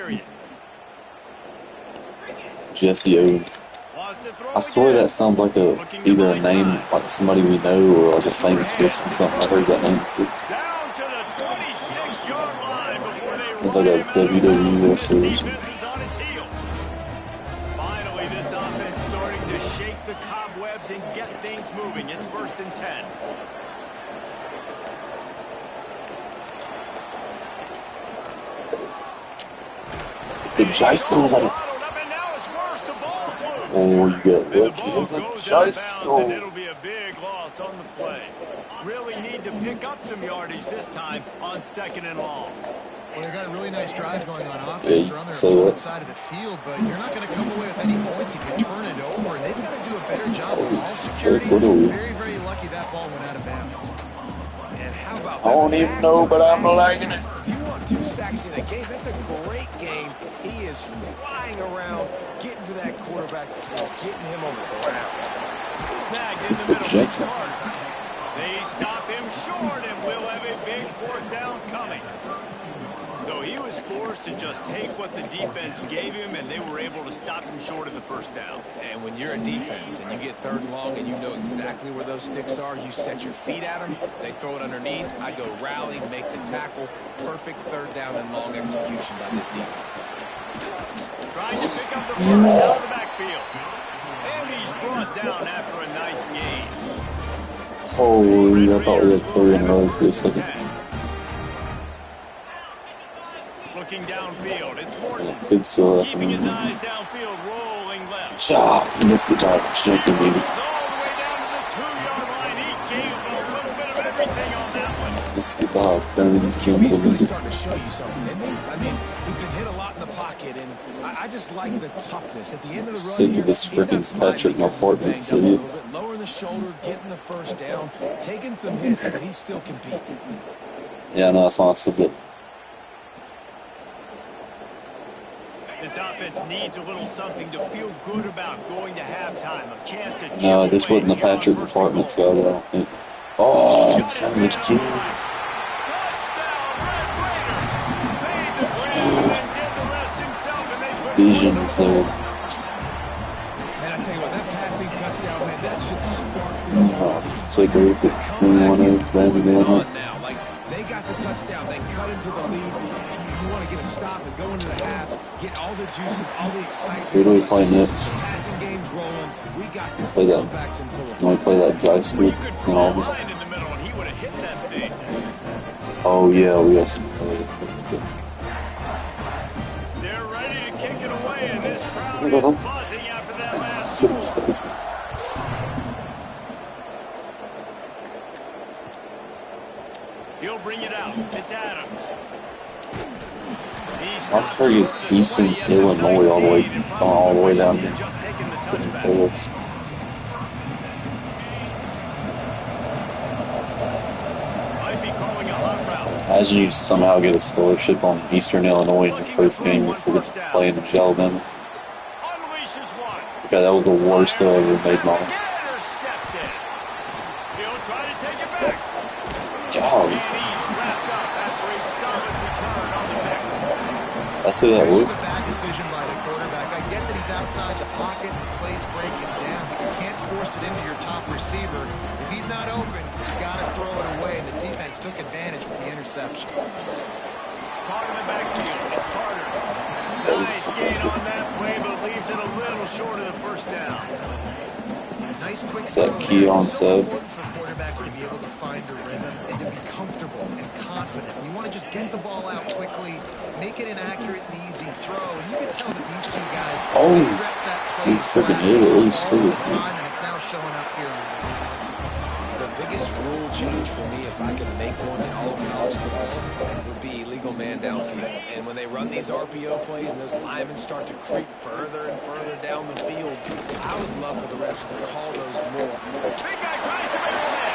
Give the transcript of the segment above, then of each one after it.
period. Jesse Owens. I swear that sounds like either a name, like somebody we know, or like a famous person or something. I heard that name before. Down to the 26-yard line before they It's like a WWE wrestler or something. on its heels. Finally, this offense starting to shake the cobwebs and get things moving. It's 1st and 10. The Jice like. Oh, you got lucky. It's like Jice. And it'll be a big loss on the play. Really need to pick up some yardage this time on 2nd and long. Well, they got a really nice drive going on offense. They're on their opponent's side of the field, but you're not going to come away with any points if you turn it over. And they've got to do a better job of ball security. Very, very lucky that ball went out of bounds. And how about I don't even know, but I'm liking it. You want 2 sacks in a game? That's a great game. He is flying around, getting to that quarterback and getting him on the ground. Snagged in the middle. They stop him short, and we'll have a big 4th down coming. So he was forced to just take what the defense gave him, and they were able to stop him short of the 1st down. And when you're a defense and you get 3rd and long and you know exactly where those sticks are, you set your feet at them, they throw it underneath, I go rally, make the tackle. Perfect 3rd down and long execution by this defense. Trying to pick up the first out of the backfield. And he's brought down after a nice gain. Holy, I thought we had 3 in a row for a second. Looking downfield, it's Morton. Good still have Keeping his eyes downfield, rolling left. Missed it by jumping, baby. All the way down to the 2-yard line. He gave a little bit of everything on that one. Missed it by He's really starting to show you something, isn't he? I mean, he's been hit a lot in the pocket, and I just like the toughness. At the end of the run, sick of this freaking Patrick Mahomes, a little bit lowering the shoulder, getting the 1st down, taking some hits, but he's still competing. Yeah, no, that's awesome. But this offense needs a little something to feel good about going to halftime. A chance to no, this wasn't the Patrick department's guy, I don't think. Oh, I'm trying to get Vision, so. Man, I tell you what, that passing touchdown, man, that should spark this whole team. It's like we're now. Like, they got the touchdown. They cut into the lead. You want to get a stop and go into the half, get all the juices, all the excitement. Who do we play next? Passing game's rolling. We got this. Play that. You want to play that dry scoop? No. In the middle, and he would have hit that thing. Oh, yeah, we got some. They're ready to kick it away, and this crowd is buzzing after that last score. He'll bring it out. It's Adams. I'm sure he's Eastern Illinois all the way down here. Just taking the touchback. Might be calling a hot route. Imagine you somehow get a scholarship on Eastern Illinois in your first game before playing in Alabama. Unleashes one. Okay, that was the worst throw I ever made, Mom. Intercepted. He'll try to take it back. God. And he's wrapped up after a solid return on the pick. That's who that was. A bad decision by the quarterback. I get that he's outside the pocket and the play's breaking down, but you can't force it into your top receiver. If he's not open, you got to throw it away, and the defense took advantage with the interception. Caught in the backfield. It's Carter. Nice gain on that play, but leaves it a little short of the 1st down. Nice quick Is that key on sub? for quarterbacks to be able to find a rhythm and to be comfortable and confident. You want to just get the ball out quickly, make it an accurate and easy throw. And you can tell that these 2 guys rep that play freaking hit it. all the time, and it's now showing up here. The biggest rule change for me, if I could make one in all of college football, would be illegal man downfield. And when they run these RPO plays and those linemen start to creep further and further down the field, I would love for the refs to call those more. Big guy tries to make a hit.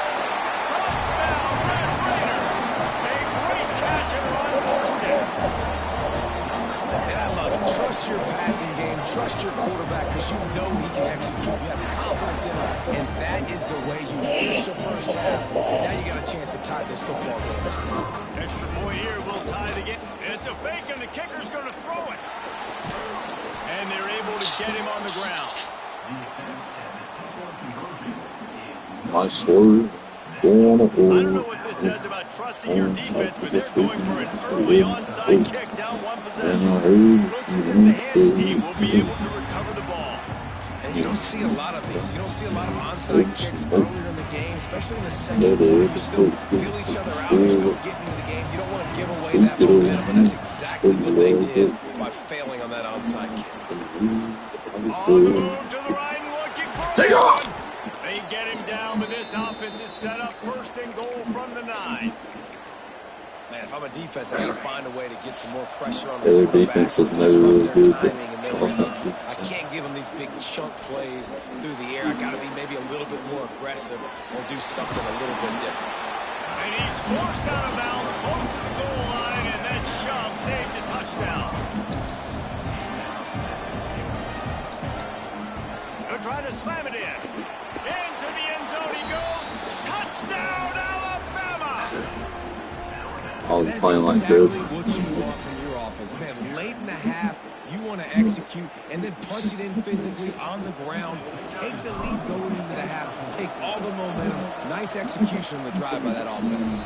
Touchdown, Red Raider. A great catch and run for 6. And I love it. Trust your passing game. Trust your quarterback because you know he can execute. You have confidence in him. And that is the way you finish the 1st half. Now you got a chance to tie this football game. Extra point here will tie the game. It's a fake, and the kicker's going to throw it. able to get him on the ground. Nice word. I don't know what this says about trusting your defense, but they're going for an early onside kick down one possession. Looks as if the hands team will be able to recover the ball. And you don't see a lot of these. You don't see a lot of onside kicks earlier in the game, especially in the second quarter. You still feel each other out. You're still getting into the game. You don't want to give away that momentum, but that's exactly what they did by failing on that onside kick. On the move to the right and looking for take off. They get him down, but this offense is set up first and goal from the 9. Man, if I'm a defense, I got to find a way to get some more pressure on the quarterback. Their defense is never really good. I can't give them these big chunk plays through the air. I got to be maybe a little bit more aggressive or do something a little bit different. And he's forced out of bounds close to the goal line, and that shove saved a touchdown. They're trying to slam it in. Into the end zone he goes. Touchdown, Alabama! All playing like good. What you want from your offense, man. Late in the half, you want to execute and then punch it in physically on the ground. Take the lead going into the half. Take all the momentum. Nice execution on the drive by that offense.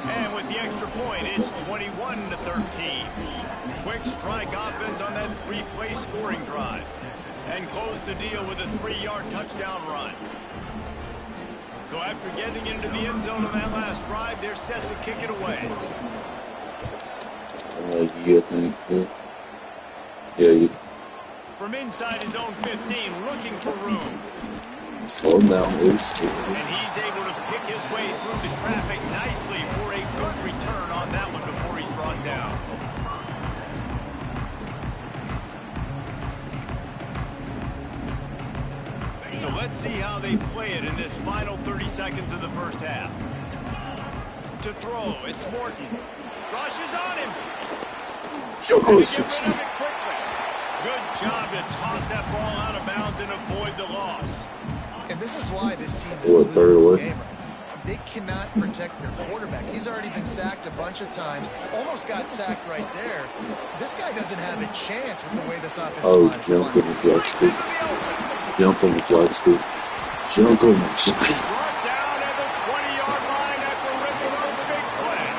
And with the extra point, it's 21-13. Quick strike offense on that 3-play scoring drive. And close the deal with a 3-yard touchdown run. So after getting into the end zone on that last drive, they're set to kick it away. You think? Yeah, you. From inside his own 15, looking for room. Slow down, please. And he's able to pick his way through the traffic nicely for a good return on that one before he's brought down. So let's see how they play it in this final 30 seconds of the first half. To throw, it's Morton. Rushes on him. Good job to toss that ball out of bounds and avoid the loss. And this is why this team is losing this game. They cannot protect their quarterback. He's already been sacked a bunch of times. Almost got sacked right there. This guy doesn't have a chance with the way this offensive line is jump in the joystick. Jump on the joystick. Jump on the joystick. Brought down at the 20-yard line after ripping off the big play.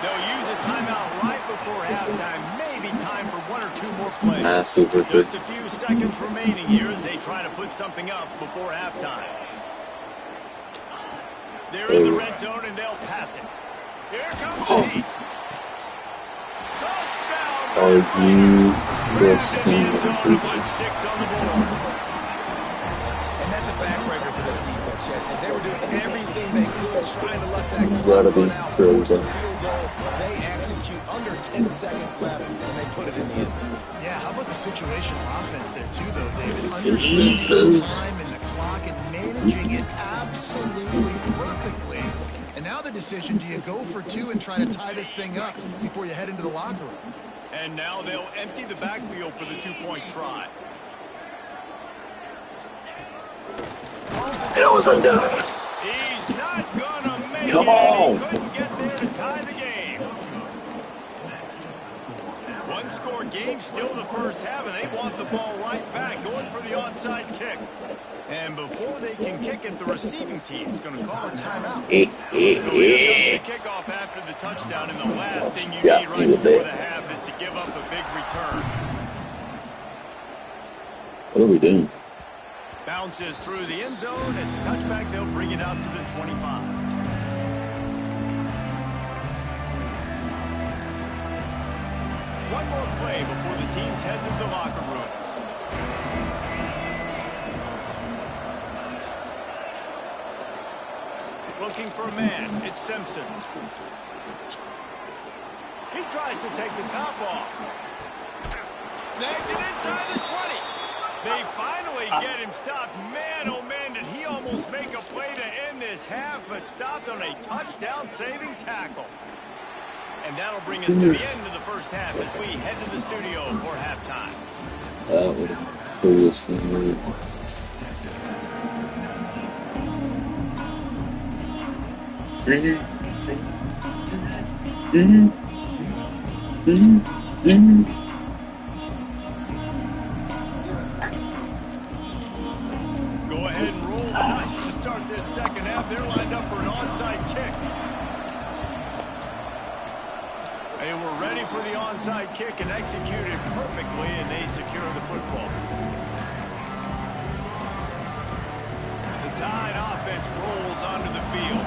They'll use a timeout right before halftime. Maybe time for 1 or 2 more plays. Massive. Just a few seconds remaining here as they try to put something up before halftime. They're in the red zone and they'll pass it. Here comes the heat. Touchdown! Are you listening? And that's a backbreaker for this defense, Jesse. They were doing everything they could, trying to let that gotta clock be run out, force a crazy. field goal. They execute under 10 seconds left, and they put it in the end zone. Yeah, how about the situational offense there too, though, David? Understanding the time and the clock and managing it absolutely perfectly. And now the decision, do you go for 2 and try to tie this thing up before you head into the locker room? And now they'll empty the backfield for the 2-point try. It was undone. He's not gonna make Come it. on. He couldn't get there to tie the game. One-score game, still in the first half, and they want the ball right back, going for the onside kick. And before they can kick it, the receiving team's going to call a timeout. So here comes the kickoff after the touchdown, and the last thing you need right before the half is to give up a big return. What are we doing? Bounces through the end zone. It's a touchback. They'll bring it out to the 25. One more play before the teams head to the locker rooms. Looking for a man. It's Simpson. He tries to take the top off. Snags it inside the 20. They finally get him stopped. Man, oh man, did he almost make a play to end this half, but stopped on a touchdown-saving tackle. And that'll bring us to the end of the first half as we head to the studio for halftime. That was the coolest thing ever. for the onside kick and executed perfectly, and they secure the football. The Tide offense rolls onto the field.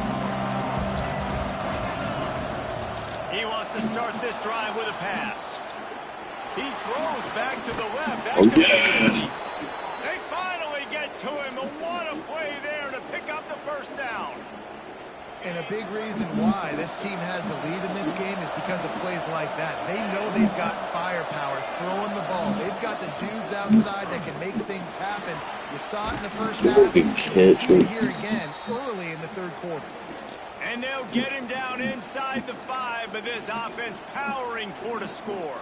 He wants to start this drive with a pass. He throws back to the left. They finally get to him. And what a play there to pick up the first down. And a big reason why this team has the lead in this game is because of plays like that. They know they've got firepower throwing the ball. They've got the dudes outside that can make things happen. You saw it in the first half. You see it here again early in the third quarter. And they'll get him down inside the 5, but this offense powering toward a score.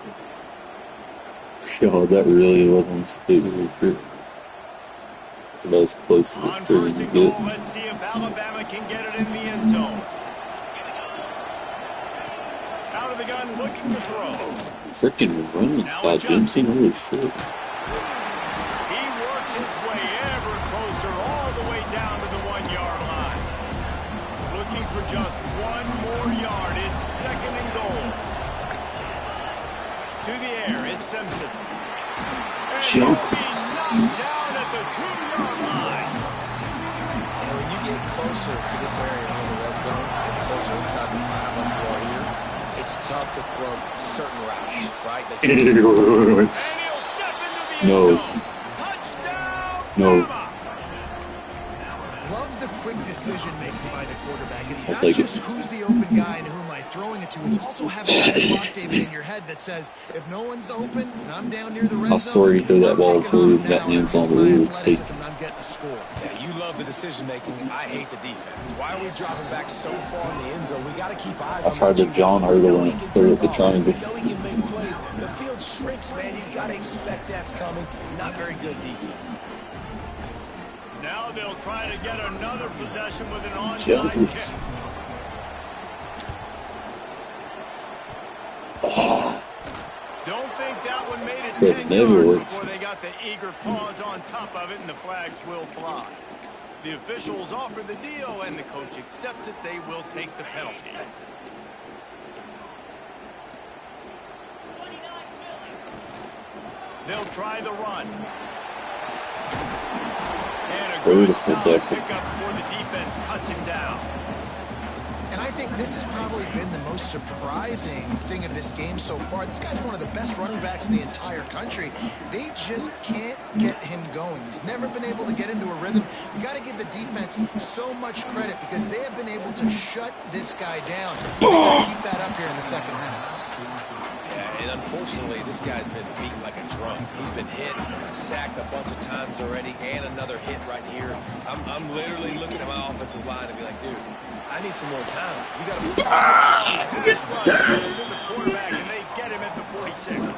God, that really wasn't spectacular. It's about as close as on it first and goal, gets. let's see if Alabama can get it in the end zone. Out of the gun, looking to throw. Freaking running by Jimson, holy shit. He works his way ever closer, all the way down to the 1-yard line. Looking for just one more yard. It's second and goal. To the air, it's Simpson. And he'll be knocked down at the 2-yard line. And when you get closer to this area near the red zone and closer inside the 5 like you are here, it's tough to throw certain routes, right? And he'll step into the end zone. Touchdown, Bama. Love the quick decision-making by the quarterback. It's not just who's the open guy and who am I throwing it to. It's also having that clock, David, in your head that says, if no one's open and I'm down near the red zone, I saw you throw that ball before you got hands on the wheel. I'm getting a score. Yeah, you love the decision-making. I hate the defense. Why are we dropping back so far in the end zone? We got to keep eyes on I tried to John Hurdle and throw up the triangle. We know he can make plays. The field shrinks, man. You got to expect that's coming. Not very good defense. Now they'll try to get another possession with an onside kick. Don't think that one made it 10 yards before they got the eager paws on top of it, and the flags will fly. The officials offer the deal, and the coach accepts it. They will take the penalty. They'll try the run. And a good solid pickup before the defense cuts him down. And I think this has probably been the most surprising thing of this game so far. This guy's one of the best running backs in the entire country. They just can't get him going. He's never been able to get into a rhythm. You got to give the defense so much credit because they have been able to shut this guy down. They got to keep that up here in the second half. And unfortunately, this guy's been beaten like a drum. He's been hit, sacked a bunch of times already, and another hit right here. I'm literally looking at my offensive line and be like, dude, I need some more time. You got to move. To the quarterback, and they get him at the 46.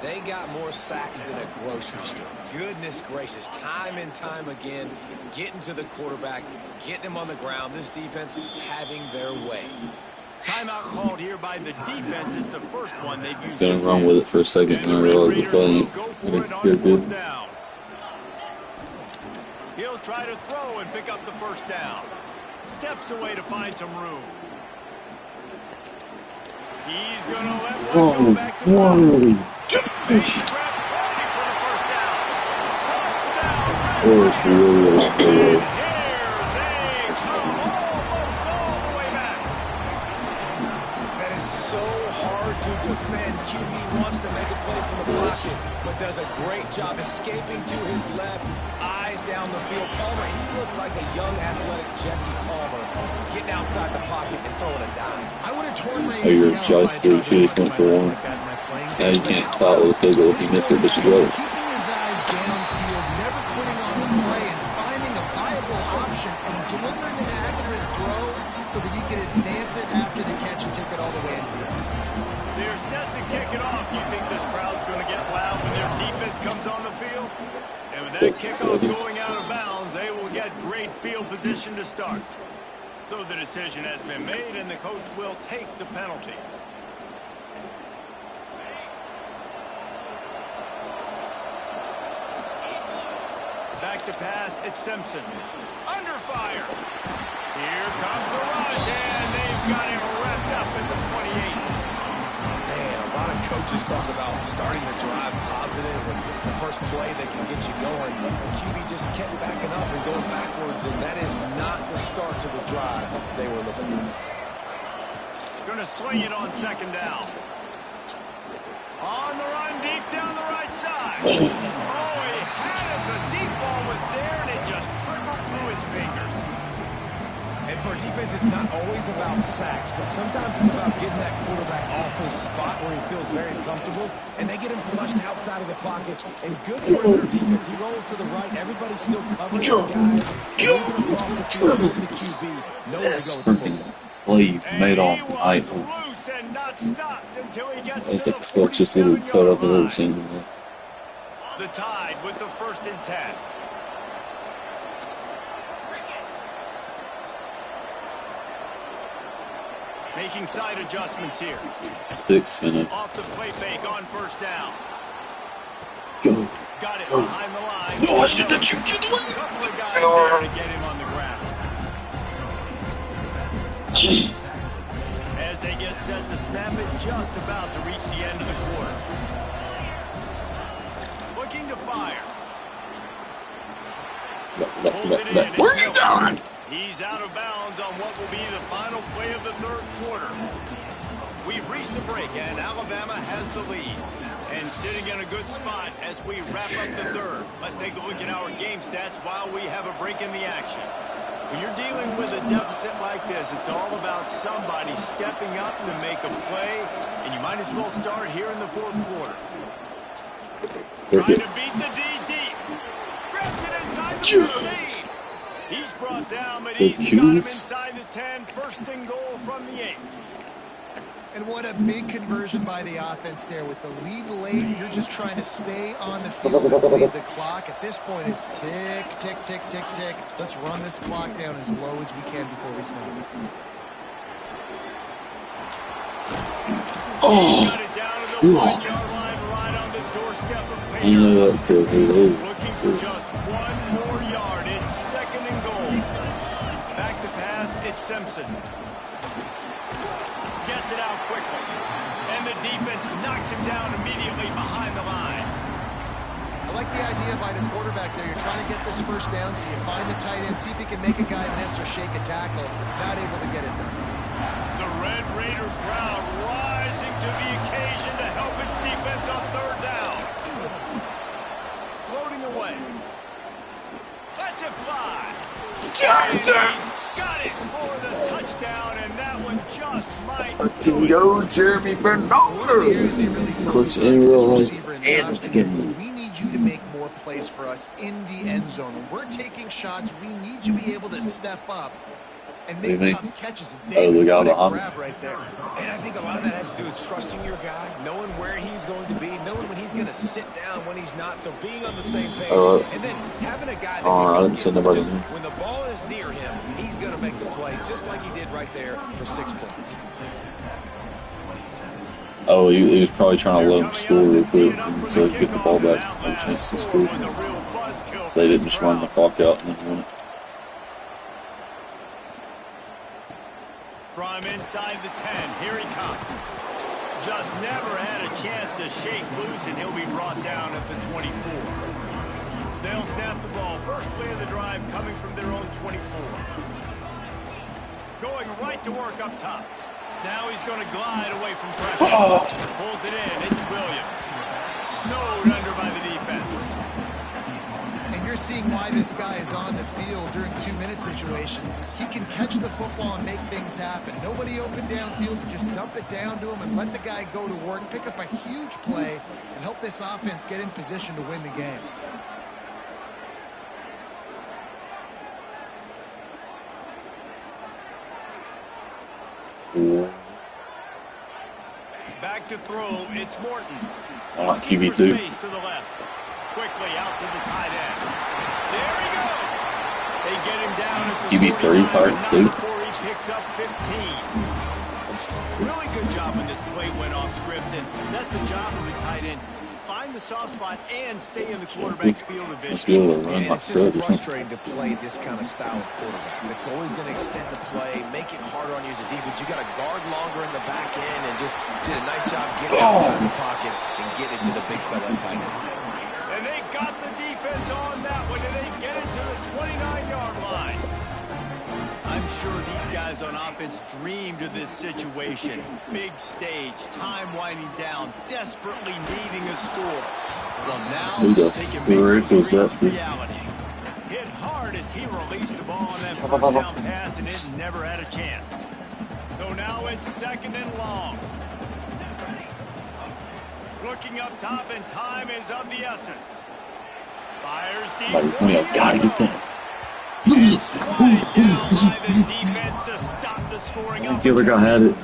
They got more sacks than a grocery store. Goodness gracious, time and time again, getting to the quarterback, getting him on the ground. This defense having their way. Timeout called here by the defense. It's the first one they've used. Going wrong with it for a second, and I realized the play ain't good. He'll try to throw and pick up the first down. Steps away to find some room. He's going to let one go back to the just for the first down. Touchdown. Oh, it's really to defend. QB wants to make a play from the pocket, but does a great job escaping to his left, eyes down the field. Palmer, he looked like a young, athletic Jesse Palmer, getting outside the pocket and throwing a dime. I would have torn my ACL. Oh, you're just good. She just went for one. Now you can't follow the field goal if you miss it, but you got it. Keeping his eyes downfield, never quitting on the play, and finding a viable option and delivering an accurate throw so that he can advance it after the catch and take it all the way into the end zone. They're set to kick it off. You think this crowd's going to get loud when their defense comes on the field? And with that kickoff going out of bounds, they will get great field position to start. So the decision has been made, and the coach will take the penalty. Back to pass, it's Simpson. Under fire. Here comes the rush, and they've got him wrapped up at the 28. A lot of coaches talk about starting the drive positive and the first play that can get you going. The QB just kept backing up and going backwards, and that is not the start to the drive they were looking for. Going to swing it on second down. On the run, deep down the right side. Oh, he had it. The deep ball was there, and it just trickled through his fingers. And for a defense, it's not always about sacks, but sometimes it's about getting that quarterback off his spot where he feels very comfortable, and they get him flushed outside of the pocket. And good perimeter defense. He rolls to the right. Everybody's still covering the guys. Moving across the field with the QB. Nowhere to go with the football. Play made on iPhone. It's the clutchest little cut I've ever seen. The Tide with the 1st and 10. Making side adjustments here. 6 minutes. Off the play fake on 1st down. Go. Got it behind the line. No, I should have shoot you the way. A couple of guys there to get him on the ground. As they get set to snap it, just about to reach the end of the quarter. Looking to fire. Where are you going? He's out of bounds on what will be the final play of the 3rd quarter. We've reached a break, and Alabama has the lead. And sitting in a good spot as we wrap up the 3rd. Let's take a look at our game stats while we have a break in the action. When you're dealing with a deficit like this, it's all about somebody stepping up to make a play, and you might as well start here in the 4th quarter. Trying to beat the D deep. Grabs it inside the 15. He's brought down, but he's got him inside the 10. 1st and goal from the 8. And what a big conversion by the offense there. With the lead late, you're just trying to stay on the field and lead the clock. At this point, it's tick, tick, tick, tick, tick. Let's run this clock down as low as we can before we snap it. Oh! Got it down to the 1-yard line, right on the doorstep of Payne. Looking for just one more yard. It's 2nd and goal. Back to pass, it's Simpson. Gets it out quickly. And the defense knocks him down immediately behind the line. I like the idea by the quarterback there. You're trying to get this 1st down, so you find the tight end, see if he can make a guy miss or shake a tackle. Not able to get it done. The Red Raider crowd rising to the occasion to help its defense on 3rd down. Floating away. Lets it fly. Got it for the touchdown, and that one just might do it. Go, Jeremy Bernard. Clutch in real life. We need you to make more plays for us in the end zone. When we're taking shots, we need you to be able to step up and make tough catches. Oh, the guy behind grab right there. And I think a lot of that has to do with trusting your guy, knowing where he's going to be, knowing when he's going to sit down, when he's not. So being on the same page, and then having a guy that when the ball is near him, he's going to make the play, just like he did right there for 6 points. Oh, he was probably trying to let him score real quick, so he get the ball back, no chance to score. So they didn't just run the clock out and then win it. From inside the 10, here he comes. Just never had a chance to shake loose, and he'll be brought down at the 24. They'll snap the ball. 1st play of the drive coming from their own 24. Going right to work up top. Now he's going to glide away from pressure. Pulls it in. It's Williams. Snowed under by the defense. And you're seeing why this guy is on the field during 2-minute situations. He can catch the football and make things happen. Nobody open downfield to just dump it down to him and let the guy go to work, pick up a huge play, and help this offense get in position to win the game. Back to throw, it's Morton. QB2. To the left. Quickly out to the tight end. There he goes. They get him down at the QB3's hard too. Before he picks up 15. Really good job when this play went off script, and that's the job of the tight end. find the soft spot and stay in the quarterback's field of vision. And it's just frustrating to play this kind of style of quarterback. That's always going to extend the play, make it harder on you as a defense. You got to guard longer in the back end and just did a nice job getting outside the pocket and getting it to the big fella at tight end. And they got the defense on that one, and they get it to the 29-yard line. I'm sure these guys on offense dreamed of this situation. Big stage, time winding down, desperately needing a score. Well, now they can make this reality. Hit hard as he released the ball on that first down pass, and it never had a chance. So now it's 2nd and long. Looking up top, and time is of the essence. Fires deep. Gotta get that. I think the other guy had it.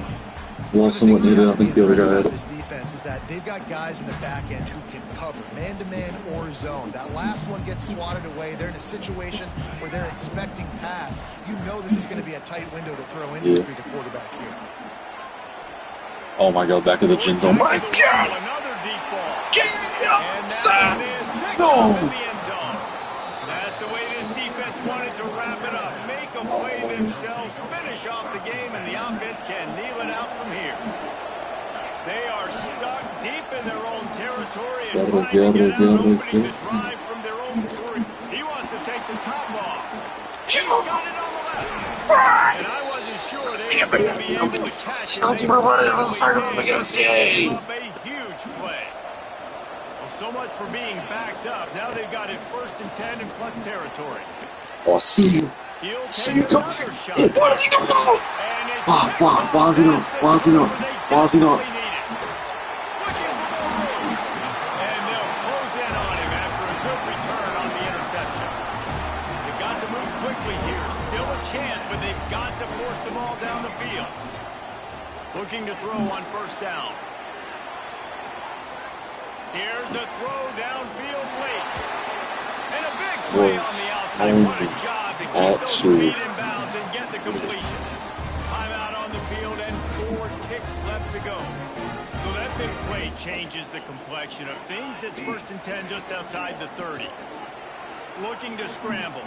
Lawson wouldn't hit it. I think the other guy had it. This defense is that they've got guys in the back end who can cover man-to-man or zone. That last one gets swatted away. They're in a situation where they're expecting pass. You know this is going to be a tight window to throw into for the quarterback here. Oh my God! Back of the chin zone. My God! Another deep ball. Get outside! No! That's the way this defense wanted to wrap it up. Make a play themselves, finish off the game, and the offense can kneel it out from here. They are stuck deep in their own territory and trying to get out, opening the drive from their own 3. He wants to take the top off. He's got it on the left. And I wasn't sure they were going to be able to catch it. They up a huge play. So much for being backed up. Now they've got it 1st and 10 and plus territory. Oh, see you. See you come. What is he doing? Why is he not? Why is he not? Why is he not? And they'll close in on him after a good return on the interception. They've got to move quickly here. Still a chance, but they've got to force the ball down the field. Looking to throw on 1st down. Here's a throw downfield late. And a big play on the outside. What a job to keep those feet in bounds and get the completion. Timeout on the field and 4 ticks left to go. So that big play changes the complexion of things. It's 1st and 10 just outside the 30. Looking to scramble.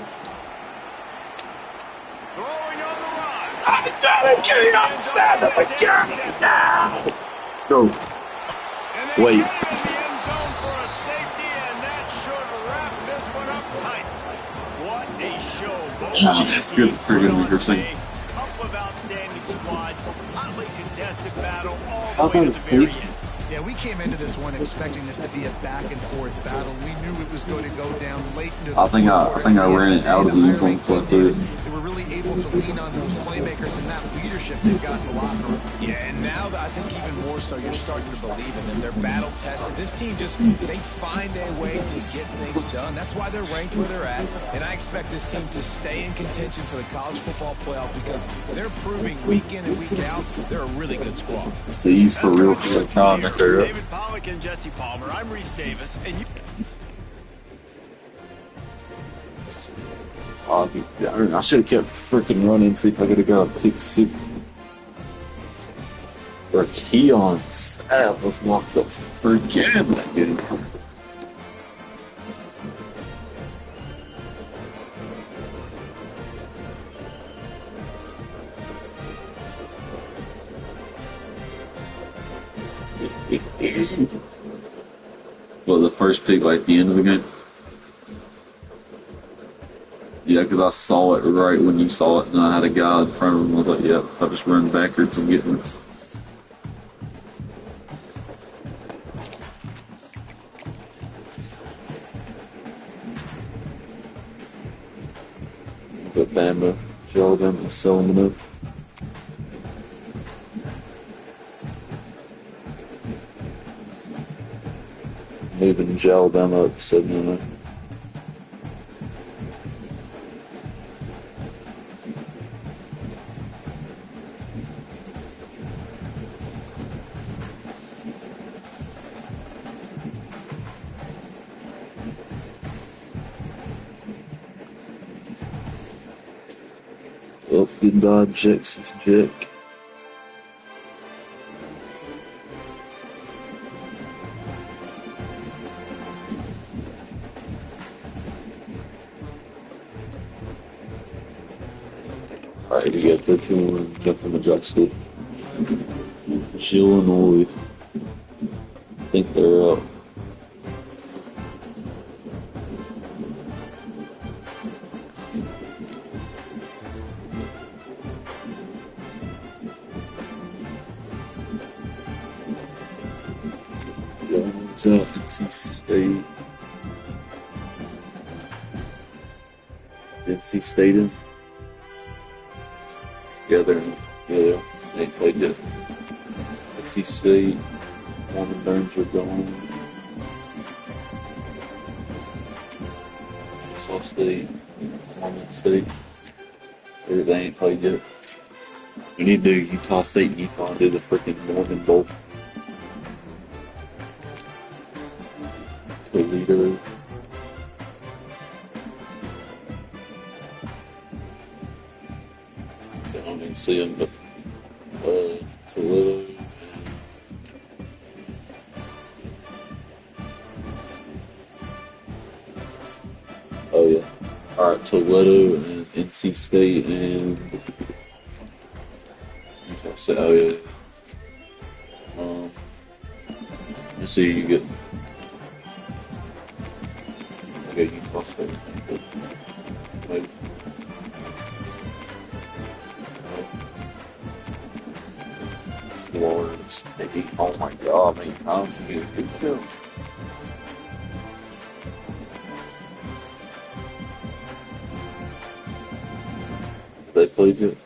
Throwing on the run. I gotta get outside. That's a gun now. Go. Wait. That's good for rehearsing. How's that a safe? Yeah, we came into this one expecting this to be a back-and-forth battle. We knew it was going to go down late into the I think I ran it out of the end zone before I threw it. They were really able to lean on those playmakers and that leadership they've got in the locker room. Yeah, and now I think even more so, you're starting to believe in them. They're battle-tested. This team they find a way to get things done. That's why they're ranked where they're at. And I expect this team to stay in contention for the college football playoff because they're proving week in and week out they're a really good squad. See, he's for real for the comment. David Pollack and Jesse Palmer. I'm Reese Davis, and you. I should have kept freaking running, see if I could have got a pick 6. Or Keon Sapp was locked up freaking that game. Well, the first pick, like the end of the game? Yeah, because I saw it right when you saw it, and I had a guy in front of him. I was like, yep, I just run backwards and get this. But Bama, Alabama is selling it up. Moving Alabama up to 7-0. Oh, goodbye, Jackson's Jack. Alright, we got 13-1 jumping the drop school. Illinois. I think they're up. Jones up, NC State. Is NC State in? Yeah, they ain't played yet. NC State, Mormon Burns are gone. South State, Mormon State. They ain't played yet. We need to do Utah State and Utah and do the freaking Mormon Bowl. Toledo. I don't even see them, but Toledo. Oh yeah. Alright, Toledo and NC State and Utah State. Oh yeah. Let's see you get. I got Utah State. Maybe. Florida State. Oh my god, many times to get a good kill. They played it?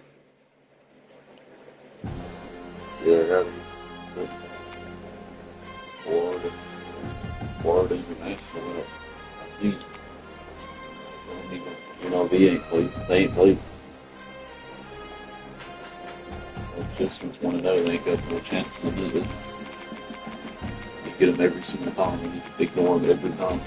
Yeah, I got it. Florida International. They ain't played. They ain't played. Just from 1-0, they ain't got no chance to do it. You get them every single time and you ignore them every time.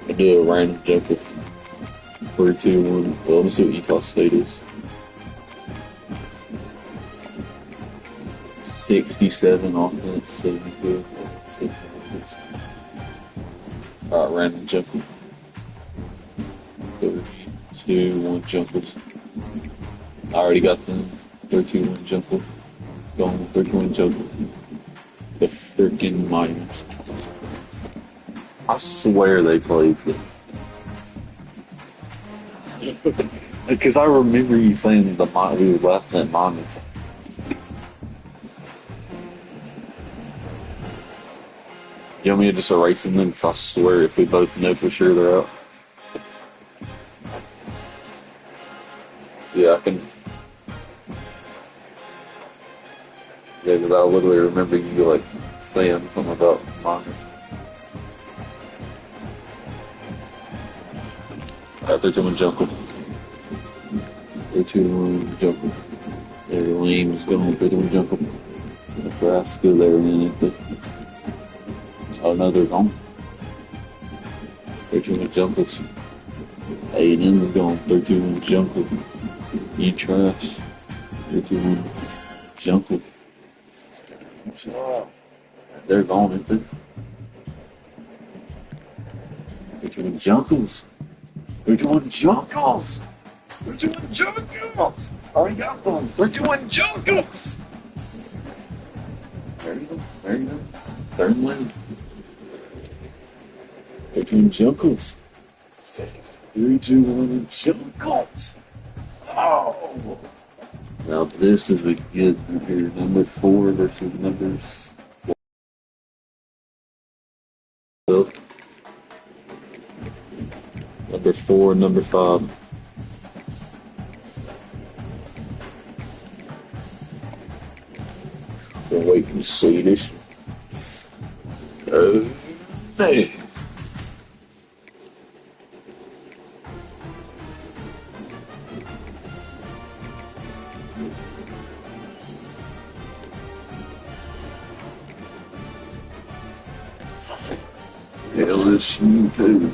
I do a random jump of 3-2-1. Well, let me see what Utah State is. 67 offense, 72 offense. Alright, random jumper. 3-2-1 jumpers. I already got them. 3-2-1 jumper. Going with 3-2-1 jumper. The freaking Miners. I swear they played it. Because I remember you saying we were laughing at Miners. You want me to just erase them then? Because I swear if we both know for sure they're out. Yeah, I can. Yeah, because I literally remember you like saying something about Miners. Alright, 3-2-1 jumper. 3-2-1 jumper. Their lane is going 3-2-1 jumper. Nebraska, they're in it. Oh no, they're gone. 3-2-1 jumpers. A&M is going 3-2-1 jumper. You trash. 3-2-1 jumper. They're gone, ain't they? 3-2-1 junkers. 3-2-1 junkers. 3-2-1 junkers. Already got them. 3-2-1 junkers. There you go. There you go. Third lane. 3-2-1 junkers. 3-2-1 junkers. Oh. Now this is a good one here. Number 4 versus number 12. Number 4 and number 5. Been waiting to see this. Oh, man. LSU too.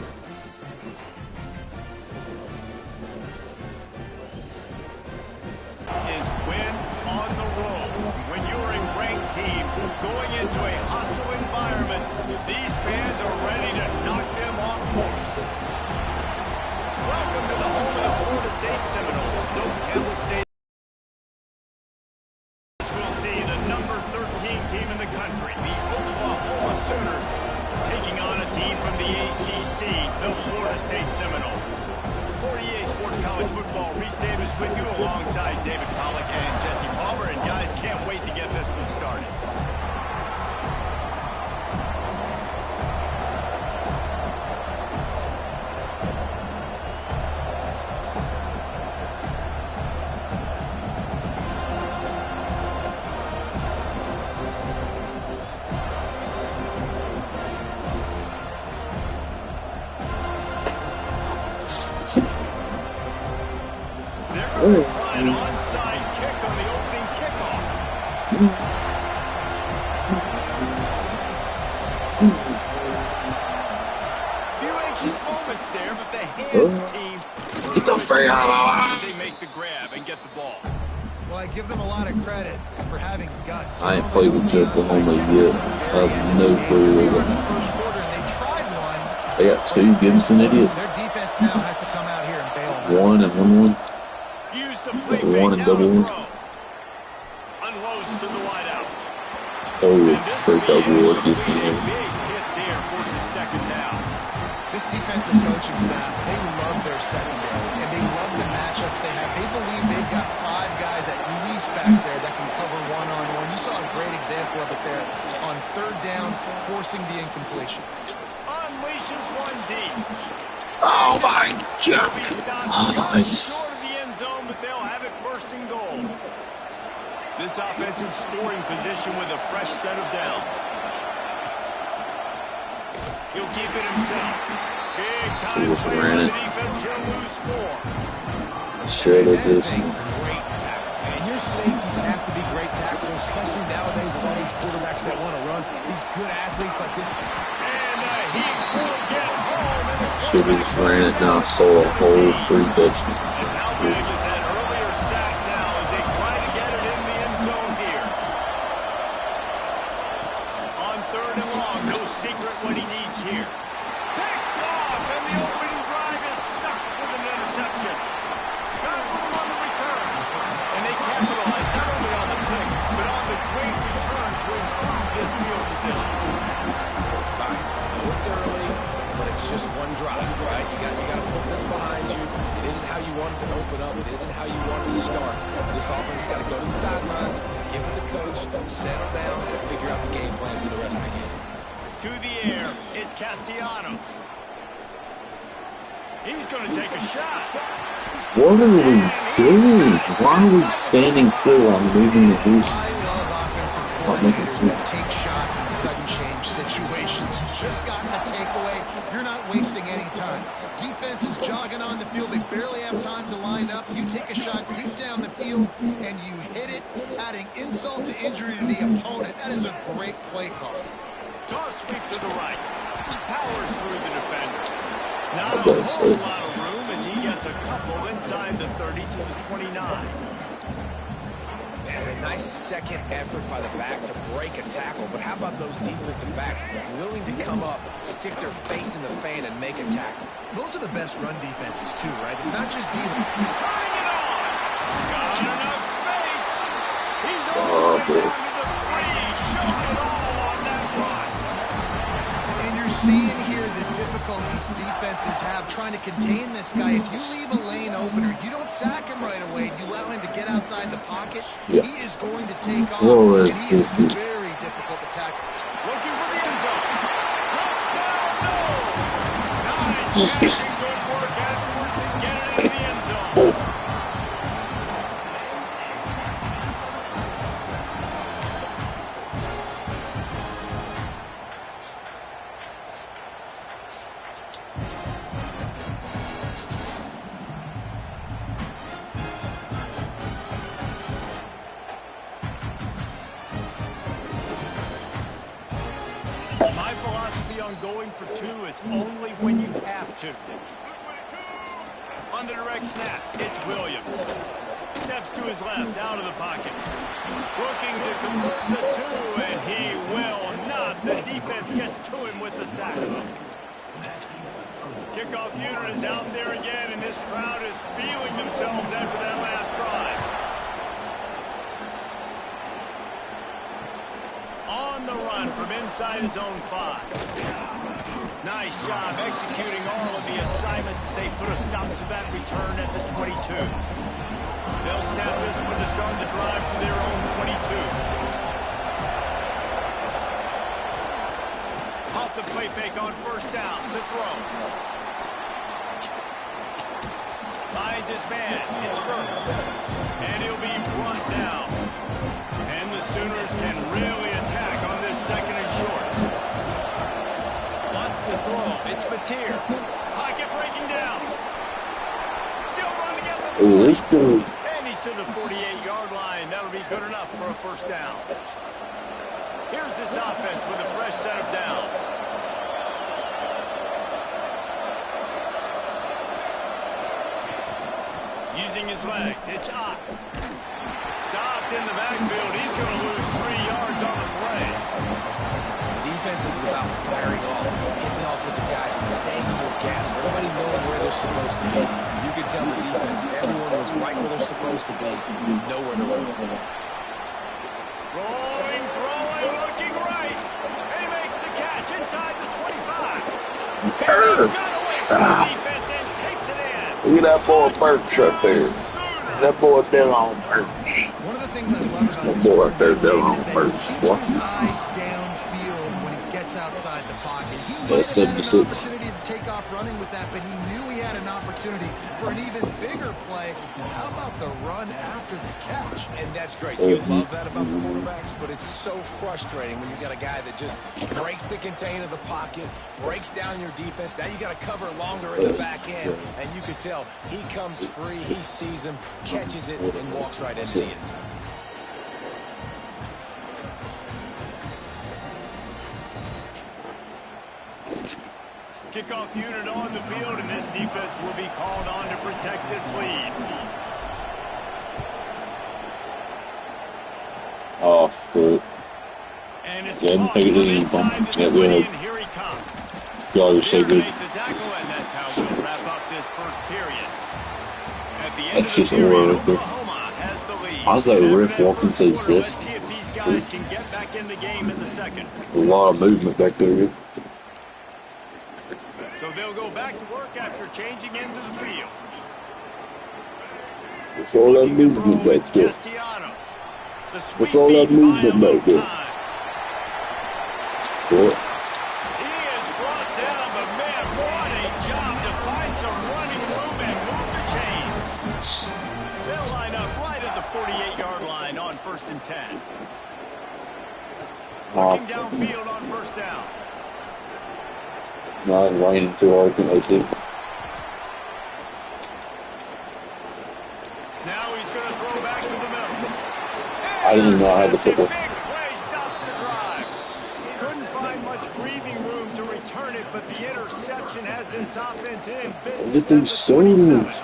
the ACC, the Florida State Seminoles. For EA Sports College Football, Reese Davis with you alongside David Pollack and Jesse Palmer. And guys, can't wait to get this one started. They're going to try an onside kick on the opening kickoff. Few anxious moments there, but the hands team Get the freak out of they make the grab and get the ball. Well, I give them a lot of credit for having guts. I ain't played with Oklahoma yet. I have no clue. In the first quarter, and they tried one. They got two Gibson idiots. Their defense now has to come out here and bail them out. One and one. Use the play One and double one. Unloads to the wideout. Holy freak, that was the luckiest thing Big ever. hit there, forces second down. This defensive coaching staff, they love their secondary, and they love the matchups they have. They believe they've got 5 guys at least back there that can cover one-on-one. You saw a great example of it there on third down, forcing the incompletion. Unleashes one deep. Oh my God! Nice. Short of the end zone, but they'll have it first and goal. This offensive scoring position with a fresh set of downs. He'll keep it himself. Big time Just play ran by it. the defense. He'll lose 4. Shit, And it that is is. a great tackle. And your safeties have to be great tackles, especially nowadays with all these quarterbacks that want to run. These good athletes like this. And he will get home. And the Should have just ran it now. Saw a whole free touchdown. And how big is that earlier sack now as they try to get it in the end zone here? On third and long, no secret what he needs here. Picked off, and the opening drive is stuck with an interception. Got to put him on the return. And they capitalize not only on the pick, but on the great return to improve this field position. All right, I know it's early, but it's just one drive, right? You got to put this behind you. It isn't how you wanted to open up. It isn't how you wanted to start. This offense has got to go to the sidelines, get with the coach, settle down, and figure out the game plan for the rest of the game. To the air, it's Castellanos. He's going to take a shot. What are we doing? Why are we standing still? I'm moving the juice. I love offensive Not making coordinators that sense. take shots in sudden change situations. You just got the takeaway. You're not wasting any time. Defense is jogging on the field. They barely have time to line up. You take a shot deep down the field, and you hit it, adding insult to injury to the opponent. That is a great play call. Toss sweep to the right. He powers through the defender. Not a That's whole it. lot of room as he gets a couple inside the 30 to the 29. And a nice second effort by the back to break a tackle. But how about those defensive backs willing to come up, stick their face in the fan, and make a tackle? Those are the best run defenses, too, right? It's not just dealing. Turning it on. Got enough space. He's Oh, all the way boy. down to the 3. Showing it all on that run. And you're seeing here the difficulties defenses have trying to contain this guy. If you leave a lane opener, you don't sack him right away. You allow him to get outside the pocket. Yeah. He is going to take off, Whoa, and that's he is goofy. very difficult to tackle. Looking for the end zone. Touchdown, no. Nice catching, good work afterwards to get it in the end zone. My philosophy on going for 2 is only when you have to. On the direct snap, it's Williams. Steps to his left, out of the pocket. Looking to convert the 2, and he will not. The defense gets to him with the sack. Kickoff unit is out there again, and this crowd is feeling themselves after that last drive. On the run from inside his own 5. Nice job executing all of the assignments as they put a stop to that return at the 22. They'll snap this one to start the drive from their own 22. Off the play fake on first down. The throw. Finds his man. It's Burks. And he'll be brought down. And the Sooners can really attack on this second and short. Wants to throw. It's Mateer. Pocket breaking down. Still running at the Oh, that's good. And he's to the 48-yard line. That'll be good enough for a first down. Here's this offense with a fresh set of downs. Using his legs, it's Ott. Stopped in the backfield. He's going to lose 3 yards on the play. Defense is about firing off, hitting the offensive guys, and staying in your gaps. Everybody knowing where they're supposed to be. You can tell the defense, everyone was right where they're supposed to be, nowhere to run. Rolling, throwing, looking right. And he makes the catch inside the 25. Turn. Defense and takes it in. Look at that boy Burks right there. That boy Dylan Burks. One of the things I love about That this boy right there, quarterback is Dylan that Burks. he What? keeps his eyes downfield when he gets outside the pocket. He might That's have had an 76. opportunity to take off running with that, but he knew he had an opportunity for an even bigger play. How about the run after the catch? And that's great. You love that about the quarterbacks, but it's so frustrating when you got a guy that just breaks the contain of the pocket, breaks down your defense. Now you got to cover longer in the back end, and you can tell he comes free, he sees him, catches it, and walks right into the end zone. Kickoff unit on the field, and this defense will be called on to protect this lead. Oh, fuck. And it's Yeah, I didn't think it did any bumping. Yeah, we had. here he comes. God, you're so good. Make the tackle, and that's how we'll wrap up this first period. At the end That's of the just a period, word right there. Oklahoma has the lead. How's that And riff after that walking first says quarter, this? Let's see if these guys can get back in the game in the second. A lot of movement back there. So they'll go back to work after changing into the field. What's all that Looking to movement throw, back it's there? Castellanos. The sweet What's all that feet buy movement a little back there? time. What? He is brought down, but man, what a job to find some running room and move the chains. They'll line up right at the 48-yard line on 1st and 10. Looking downfield on first down. Not raining too hard, I think that's it. Now he's going to throw back to the middle. I didn't know I had the football. Big play stops the drive. Couldn't find much breathing room to return it, but the interception has this offense in business. Everything's so loose.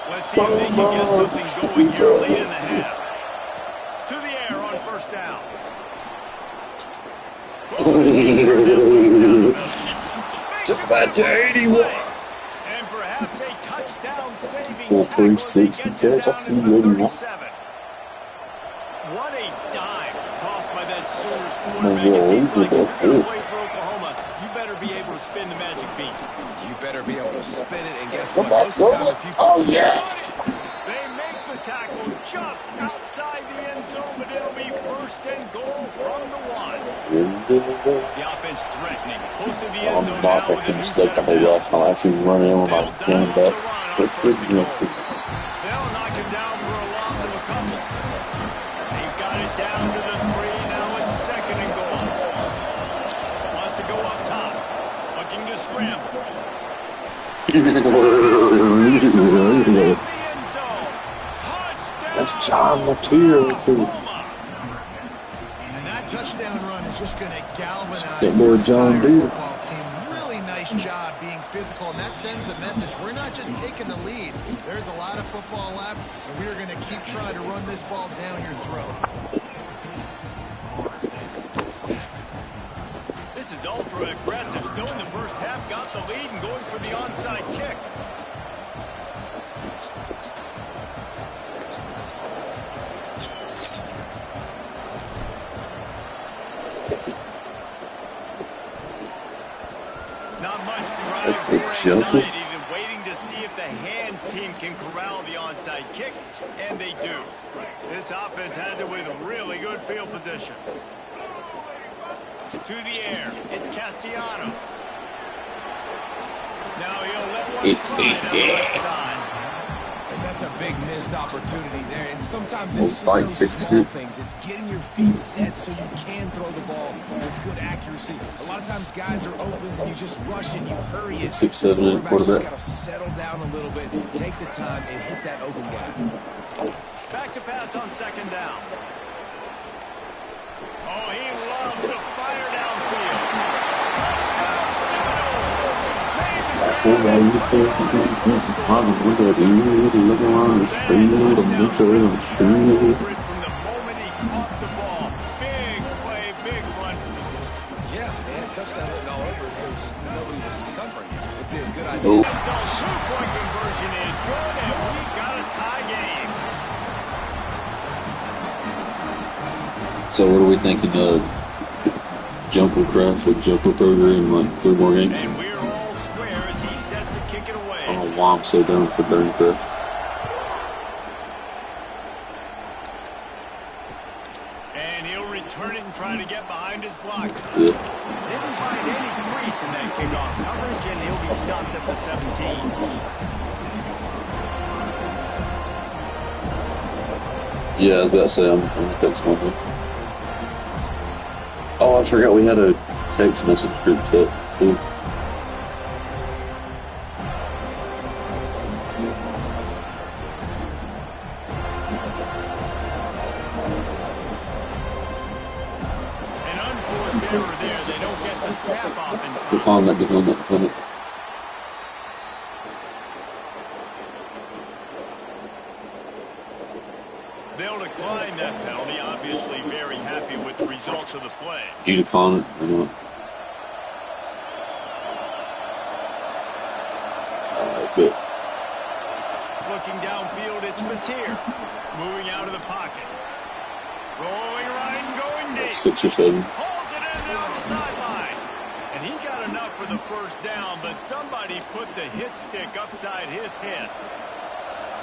Let's see if they can get something going here late in the half. To the air on first down. Took that to 81. And perhaps a touchdown saving Full tackle as he 360 gets him catch. I down see to the you ready now. 37. What a dime tossed by that Sooners quarterback. It seems like if you're going to play for Oklahoma, you better be able to spin the magic beat. You better be able to spin it, and guess what? Most of the time, if you Oh, yeah. They make the tackle just outside the end zone, but it'll be 1st and goal from the 1. The offense threatening, close to the end zone I'm now not with a making a new mistake. set I of made last downs. time. I actually run in on my They'll running dial back. up the run on 1st and goal. They'll knock him down for a loss of a couple. They've got it down to the 3. Now it's 2nd and goal. Wants to go up top. Looking to scramble. That's John Mateer. And that touchdown run is just going to galvanize That boy this John entire Deere. football team. Really nice job being physical, and that sends a message. We're not just taking the lead. There's a lot of football left, and we are going to keep trying to run this ball down your throat. This is ultra aggressive. Still in the first half, got the lead and going for the onside kick. Not much drives or anxiety than waiting to see if the hands team can corral the onside kick, and they do. This offense has it with really good field position. To the air, it's Castellanos. Now he'll let one fly down the right side. And that's a big missed opportunity there. And sometimes it's just those small things. It's getting your feet set so you can throw the ball with good accuracy. A lot of times guys are open and you just rush and you hurry it. 6'7" quarterback. Just got to settle down a little bit, take the time, and hit that open guy. Back to pass on second down. Oh, he loves to fire downfield. Touchdown, Seminole. That's all right. You say, look at you, look around the street, the metro, and the shoe. From the moment he caught the ball, big play, big run. Yeah, and touchdown written all over it because nobody was covering it. It'd be a good idea. Oh. So two-point conversion is good, and we've got a tie game. So what are we thinking of? Jumper craft or jumper program in like 3 more games? And we're all square as he's set to kick it away. I don't know why I'm so down for Burncraft. And he'll return it and try to get behind his block. Yeah. Didn't find any crease in that kickoff coverage, and he'll be stopped at the 17. Yeah, I was about to say I'm gonna text one more. Oh, I forgot we had a text message group chat. Ooh. An unforced error there. They don't get the snap off in time. Decline that. They'll decline that penalty. Obviously very happy with the results of the play. Did you decline it or not? Alright, good. Looking downfield, it's Mateer. Moving out of the pocket. Rolling right and going deep. 6 or 7. Hauls it in down the sideline. And he got enough for the first down, but somebody put the hit stick upside his head.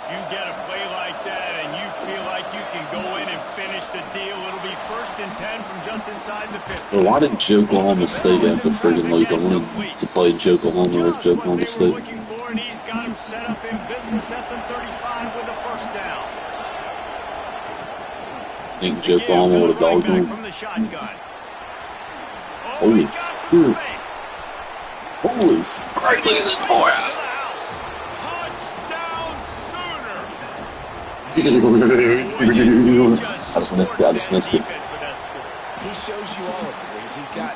You get a play like that and you feel like you can go in and finish the deal. It'll be 1st and 10 from just inside the 50. Well, why did Oklahoma State have the friggin' league? I wanted to play Oklahoma with Oklahoma State. Looking for, and he's got him set up in business at the 35 with a first down. I think Oklahoma would have dogged him. From the shotgun. Holy shit. Holy shit. Look at this boy. I just missed it. He shows you all of it, Reese. He's got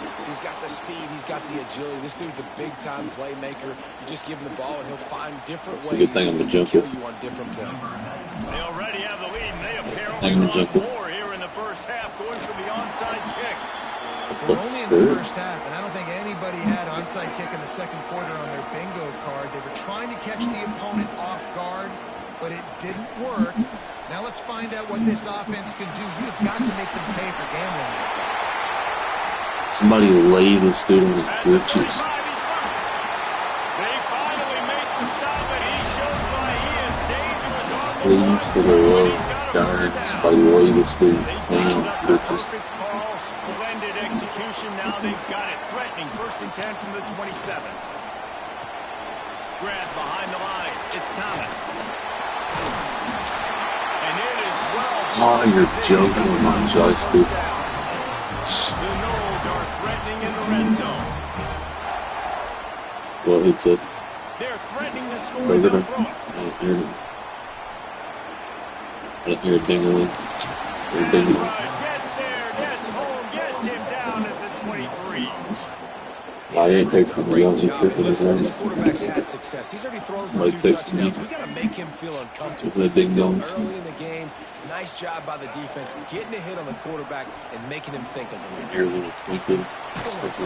the speed, he's got the agility. This dude's a big-time playmaker. You just give him the ball, and he'll find different ways a good thing I'm a jumper. to kill you on different plays. They already have the lead, and they apparently want more here in the first half, going for the onside kick. We're only in the first half, and I don't think anybody had onside kick in the second quarter on their bingo card. They were trying to catch the opponent off guard, but it didn't work. Now let's find out what this offense can do. You've got to make them pay for gambling. Somebody lay this dude on his britches. They finally make the stop, and he shows why he is dangerous on the Please, for the love of God, somebody lay this dude down on his britches. Perfect call, splendid execution. Now they've got it threatening. 1st and 10 from the 27. Grab behind the line. It's Thomas. And it is well. Oh, you're joking with my joystick. The Knowles are threatening in the red zone. Well, it's a... They're threatening to score. They'll throw it. I didn't hear a ding-a-ling. Gets there, gets home, gets him down at the 23. I ain't texting me on This quarterback's had success. He's already thrown for 2 touchdowns. We got to make him feel uncomfortable. With the ding Still dongs. early in the game. Nice job by the defense, getting a hit on the quarterback and making him think a little. Here, little twinkle.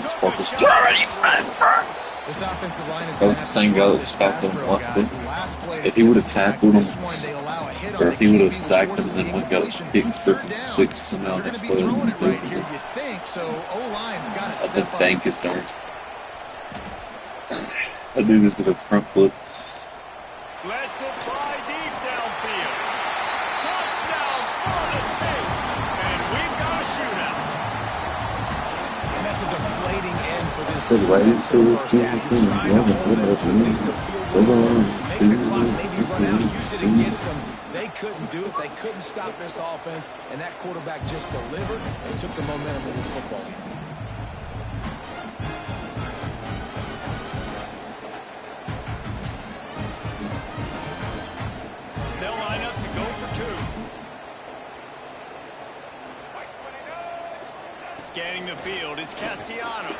Sparkles. This offensive line is That was the same guy that stopped him last week. If he would have tackled him, or if he would have sacked him, then would got a pick 36 somehow next play. Right here, you think so? O-line's got to The step up. bank is dark. That dude just did a front flip. Let's it fly deep downfield. Touchdown, Florida State. And we've got a shootout. And that's a deflating end for this Said right defense to for the the first half. He's trying to hold them to at least a field goal. Make the clock maybe run out, use it against them. They couldn't do it. They couldn't stop this offense. And that quarterback just delivered and took the momentum in this football game. They'll line up to go for two. Scanning the field, it's Castellanos.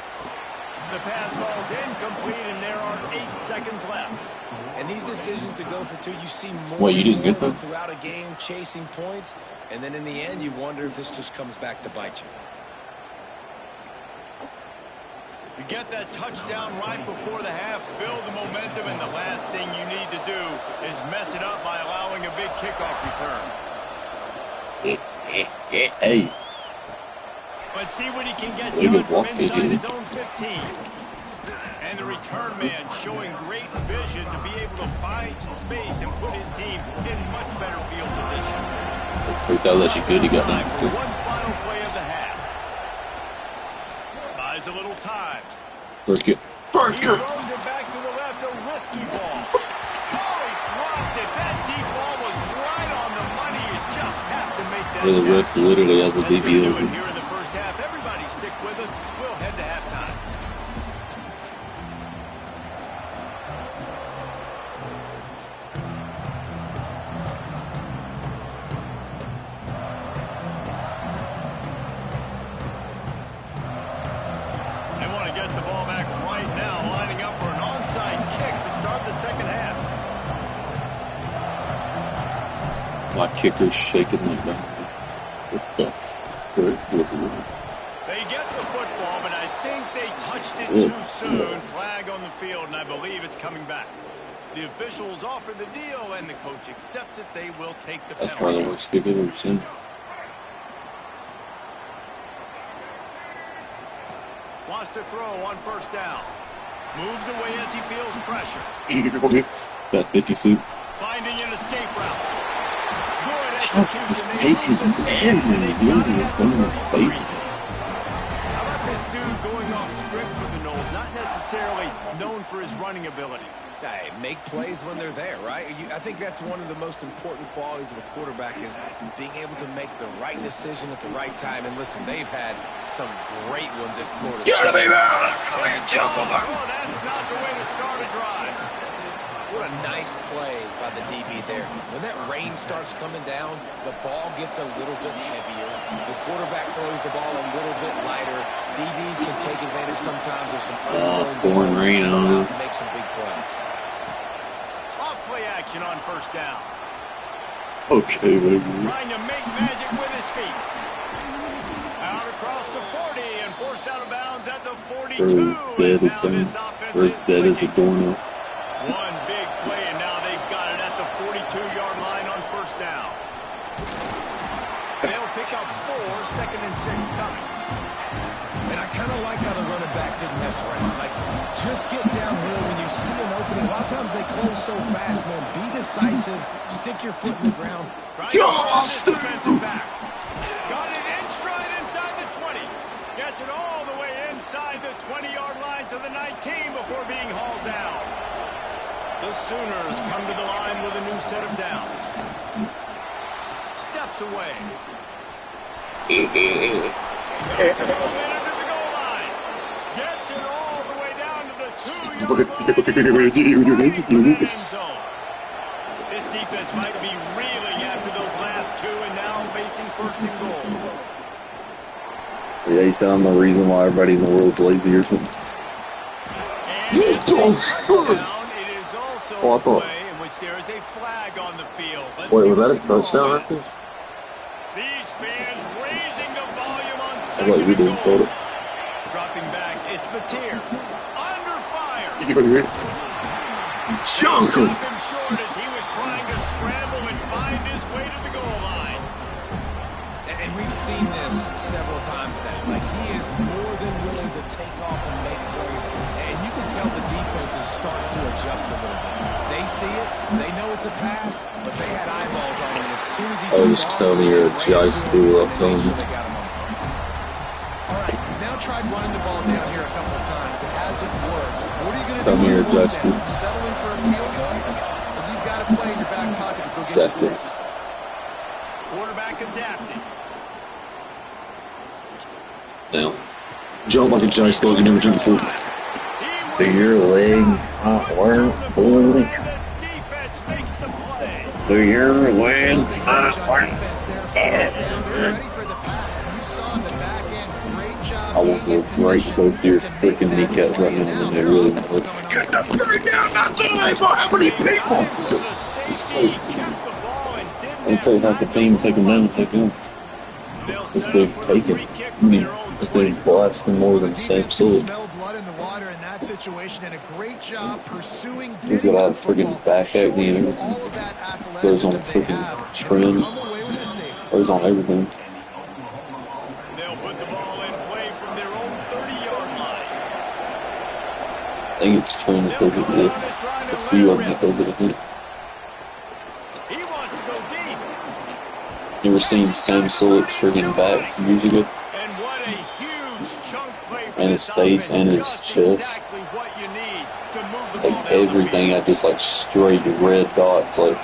The pass ball's incomplete, and there are 8 seconds left. And these decisions to go for two, you see more What, you didn't get and more them? throughout a game, chasing points, and then in the end, you wonder if this just comes back to bite you. You get that touchdown right before the half, build the momentum, and the last thing you need to do is mess it up by allowing a big kickoff return. Hey. But see what he can get Way to done from walk it inside in. his own 15. And the return man showing great vision to be able to find some space and put his team in much better field position. Freaked out that you could. He got Time for that. one final play of the half. Buys a little time. Work it. He throws it back to the left, a risky ball. Oh, he dropped it. That deep ball was right on the money. You just have to make that The catch. rest literally has a That's gonna DB do over. it here in the first half. Everybody stick with us. We'll head to halftime. They want to get the ball back right now, lining up for an onside kick to start the second half. My kicker's shaking like that. What the frick was it? They get the football, but I think they touched it Yeah. too soon. Flag on the field, and I believe it's coming back. The officials offer the deal, and the coach accepts it. They will take the That's probably penalty. the worst kick I've ever seen. Wants to throw on first down. Moves away as he feels pressure. Got 56. Finding an escape route. Just is taking forever. Dude, it's going to the face. How about this dude going off script for the Knowles? Not necessarily known for his running ability. Hey, make plays when they're there, right? I think that's one of the most important qualities of a quarterback is being able to make the right decision at the right time. And listen, they've had some great ones at Florida. Oh, that's not the way to start a drive. What a nice play by the DB there. When that rain starts coming down, the ball gets a little bit heavier. The quarterback throws the ball a little bit lighter. DBs can take advantage sometimes of some pouring rain on it. Make some big plays. Off play action on first down. Okay, baby. Trying to make magic with his feet. Out across the 40 and forced out of bounds at the 42. First dead is coming. First dead is a doorknob. One big play, and now they've got it at the 42-yard line on first down. They'll pick up 4, 2nd and 6 coming. And I kind of like how the running back didn't mess around. Like, just get downhill when you see an opening. A lot of times they close so fast, man. Be decisive. Stick your foot in the ground. Defensive back. Got it in stride inside the 20. Gets it all the way inside the 20-yard line to the 19 before being hauled down. The Sooners come to the line with a new set of downs. Steps away. Under the goal line. Gets it all the way down to the 2-yard line. This defense might be reeling after those last two and now facing 1st and goal. Yeah, you sound the reason why everybody in the world's lazy or something. And it's a touchdown. It is also Oh, I a thought- play in which there is a flag on the field. Let's Wait, see was what that a the call touchdown is. right there? These fans raising the volume on I 2nd thought you and didn't goal. throw it. Dropping back, it's Mateer. Under fire. You gonna hear it? They Junk stop him! him short as he was trying to scramble and find his way to the goal line. And we've seen this several times now. Like, he is more than willing to take off and make plays, and you can tell the defense is starting to adjust a little bit. They see it, they know it's a pass, but they had eyeballs on him as soon as he I was telling you you're a G.I. school, I'm telling you. All right, you've now tried running the ball down here a couple of times. It hasn't worked. What are you going to do? Come here, Justin. Settling for a field goal? Or you've got to play in your back pocket to go get you six. Quarterback adapting. Now, jump like a G.I. school you never jumped before. Do your leg not work, bully? Do your legs not work? I want to go right both your freaking kneecaps right now, and they really want to get the three down, not today, but how many people? I'll take half the team, take them down, take them. This dude taking, I mean, this dude blasting more than Sam Sullivan. He's got all the freaking back acne and everything. Goes on freaking trend. Goes on everything. They'll put the ball in play from their own 30-yard line. I think it's trend because of the few of them that over the hit. He wants to go deep. You ever seen Sam Sullivan's freaking back from years ago? And what a huge chunk play for And his face and his chest. Exactly what you need to move the ball Like everything had just like straight red dots, like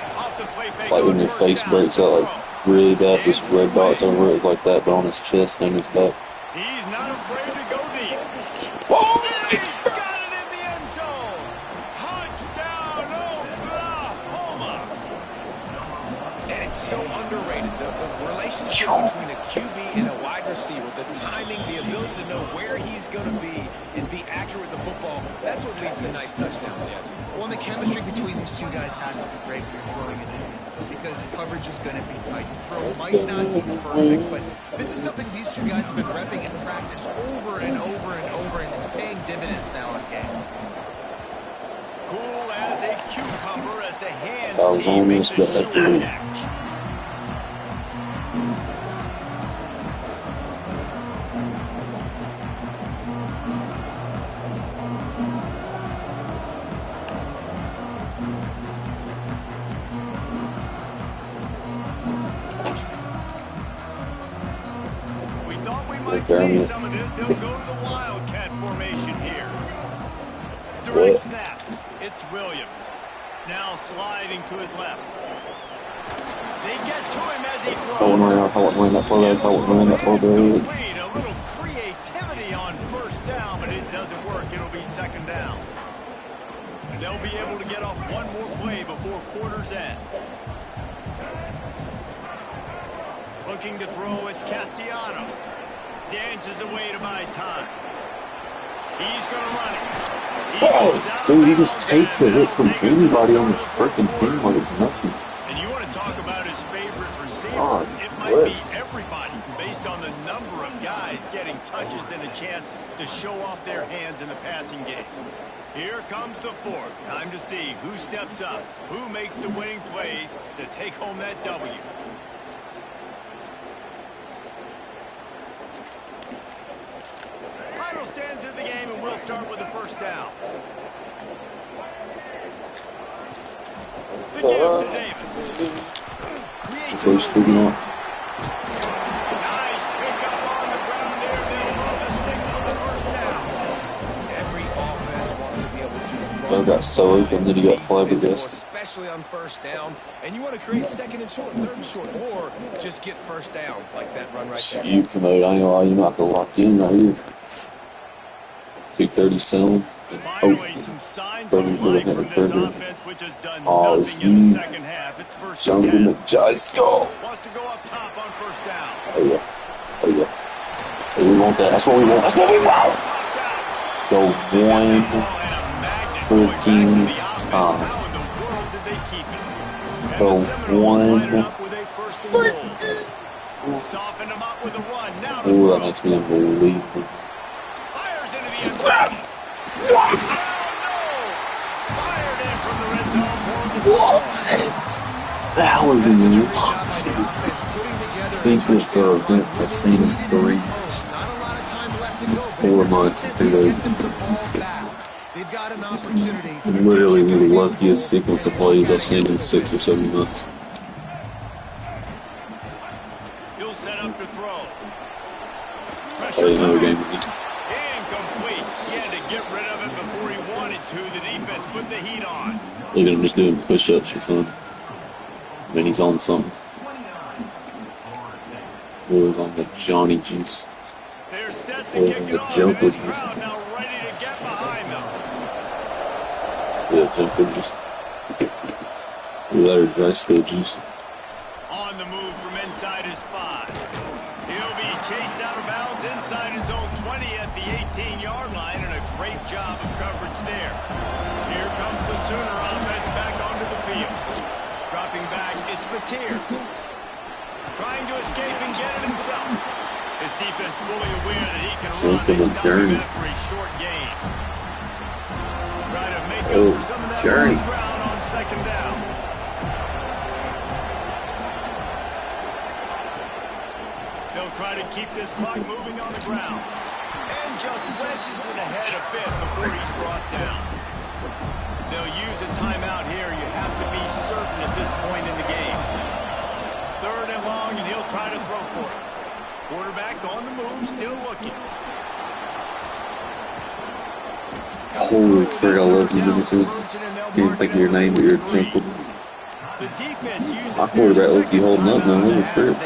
when your face breaks out, like really bad, just red dots over it like that, but on his chest and his back. He's not afraid to go deep. Oh, He's got it in the end zone. Touchdown, Oklahoma. And it's so underrated. The relationship between a QB and a wide receiver, the timing, the ability to know where he's going to be and be accurate with the football, that's what leads to nice touchdowns, Jesse. Well, and the chemistry between these two guys has to be great when you're throwing it in. Because coverage is going to be tight. The throw might not be perfect, but this is something these two guys have been repping in practice over and over and over, and it's paying dividends now in game. Cool as a cucumber as the hands I was team makes almost a got short that. catch. See some of this, they'll go to the Wildcat formation here. Direct snap. It's Williams. Now sliding to his left. They get to him as he throws. I wouldn't run that far back. A little creativity on first down, but it doesn't work. It'll be second down. And they'll be able to get off one more play before quarter's end. Looking to throw, it's Castellanos. Dances away to buy time. He's going to run it. Oh, dude, he just takes a hit from anybody on the freaking team like it's nothing. And you want to talk about his favorite receiver? Oh, it might be everybody based on the number of guys getting touches and a chance to show off their hands in the passing game. Here comes the fourth. Time to see who steps up, who makes the winning plays to take home that W. Final stands of the game, and we'll start with the first down. The give to Davis. Creates a Nice pickup on the ground there. They'll move the sticks for the first down. Every offense wants to be able to run. Got so open that he got flabbergasted. Especially on first down. And you want to create second and short, third and short, or just get first downs like that run right there. You, Camode, I ain't gonna lie, you might have to lock in right here. 237. Finally, some signs of life from this offense, which has done nothing in the second half. It's first and 10. Wants to go up top on first down. Oh yeah. Oh yeah. Hey, we want that. That's what we want. That's what we want. Go one freaking time. Go one freaking. Soften him up with a run. Now oh, that makes me unbelievable. Fires into the end zone. Fired in from the red zone for the That was in the think it's Vince. I've seen him 4 months, 2 days. They've got an opportunity. Literally the luckiest sequence of plays I've seen in 6 or 7 months. He'll set up to throw. Play another game. Incomplete. He had to get rid of it before he wanted to. The defense put the heat on. Look at him just doing push-ups for fun. I mean, he's on something. He was on the Johnny juice. They're set to kick it off, and this crowd now ready to get behind them. Yeah, jumper juice. Look at that dry school juice. On the move from inside his 5. He'll be chased out of bounds inside his own 20 at the 18-yard line, and a great job of coverage there. Here comes the Sooner offense back onto the field. Dropping back, it's Mateer. Trying to escape and get it himself. His defense fully aware that he can run. They stop him after a short gain. Try to make up for some of that lost ground on second down. They'll try to keep this clock moving on the ground. And just wedges it ahead a bit before he's brought down. They'll use a timeout here. You have to be certain at this point in the game. 3rd and long, and he'll try to throw for it. Quarterback on the move, still looking. Holy frick, I love you, number 2. You didn't think of your name, but you're simple. My quarterback looked you holding up now. Holy frick.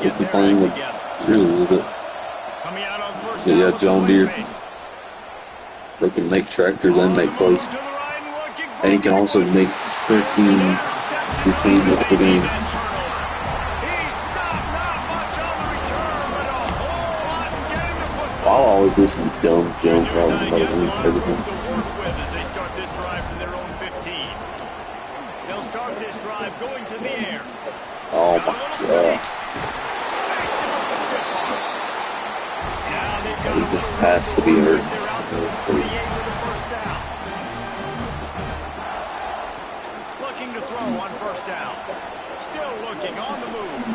Look you playing with really a little bit. Yeah, John Deere. They can make tractors and make plays. And he can also make freaking routine with the game. I'll always listen to dumb jump rather than everything. As they start this drive from their own 15. They'll start this drive going to the air. Oh my god. This has to be hurt. Looking to throw on 1st down. Still looking on the move.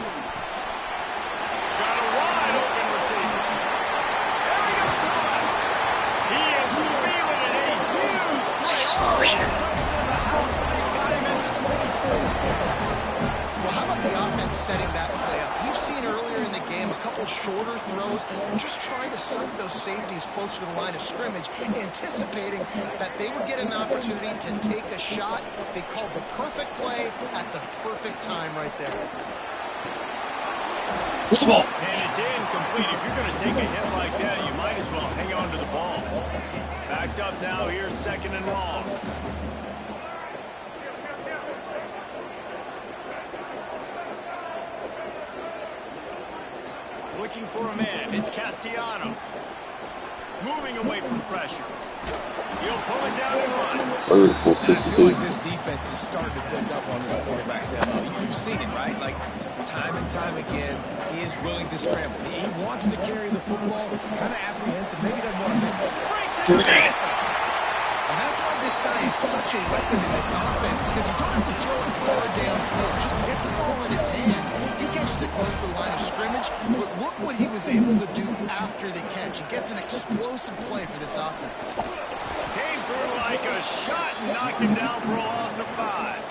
Got a wide open receiver. There he goes home. He is feeling it. A huge play. Well, how about the offense setting that play up? We've seen earlier in the game a couple shorter throws, just trying to suck those safeties closer to the line of scrimmage, anticipating that they would get an opportunity to take a shot. They called the perfect play at the perfect time right there. Where's the ball? And it's incomplete. If you're going to take a hit like that, you might as well hang on to the ball. Backed up now. Here's 2nd and long. Looking for a man. It's Castellanos. Moving away from pressure. He'll pull it down and run. And I feel like this defense is starting to pick up on this quarterback's MO. You've seen it, right? Like, time and time again, he is willing to scramble. He wants to carry the football, kind of apprehensive, maybe doesn't want to make it. And that's why this guy is such a weapon in this offense, because you don't have to throw it far downfield. Just get the ball in his hands. He catches it close to the line of scrimmage, but look what he was able to do after the catch. He gets an explosive play for this offense. Came through like a shot and knocked him down for a loss of 5.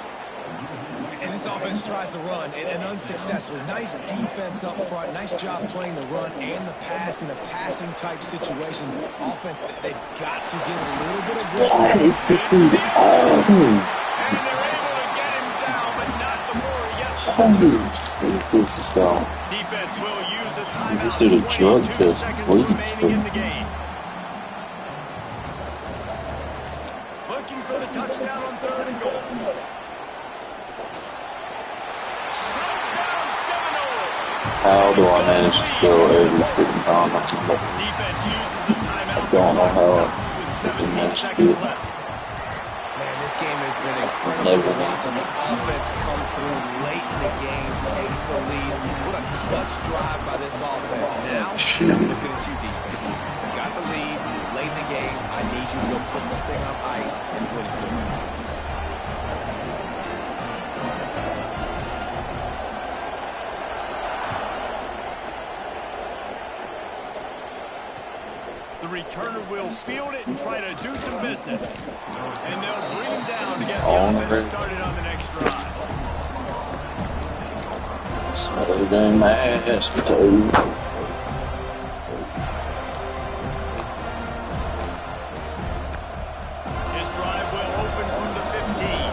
And this offense tries to run, and unsuccessful. Nice defense up front. Nice job playing the run and the pass in a passing-type situation. Offense, they've got to get a little bit of grip. What is this dude? And they're able to get him down, but not before he gets Defense will use a timeout. This dude a drug test. Remaining in the game. Looking for the touchdown on 3rd and goal. How do I manage to sell every freaking time I can left? Defense uses a timeout. I don't know how I freaking managed to do it. Man, this game has been incredible to watch, and the offense comes through late in the game, takes the lead. What a clutch drive by this offense. Now, looking at you, defense. You got the lead, late in the game. I need you to go put this thing on ice and win it for me. returner will field it and try to do some business. And they'll bring him down to get the offense started on the next drive. Saturday mashed potato. His drive will open from the 15.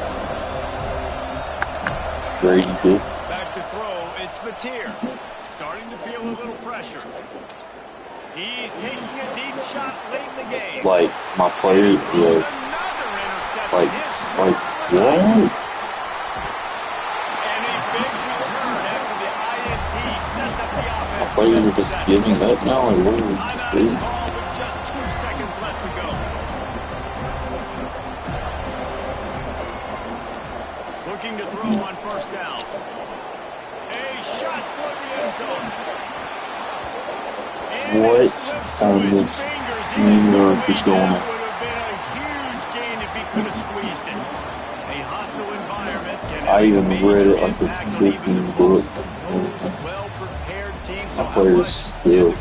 Brady did. Back to throw, it's Mateer. Starting to feel a little pressure. He's taking a deep shot late in the game. Like, my player, Another like, interception. what? And a big return after the INT sets up the offense. My players are just giving up now, or what are we Timeout is doing? called with just 2 seconds left to go. Looking to throw on first down. A shot toward the end zone. What on this New York is going on? That would have been a huge gain if he could have squeezed it. A hostile environment can I even read it like a freaking book. well-prepared team. My players still.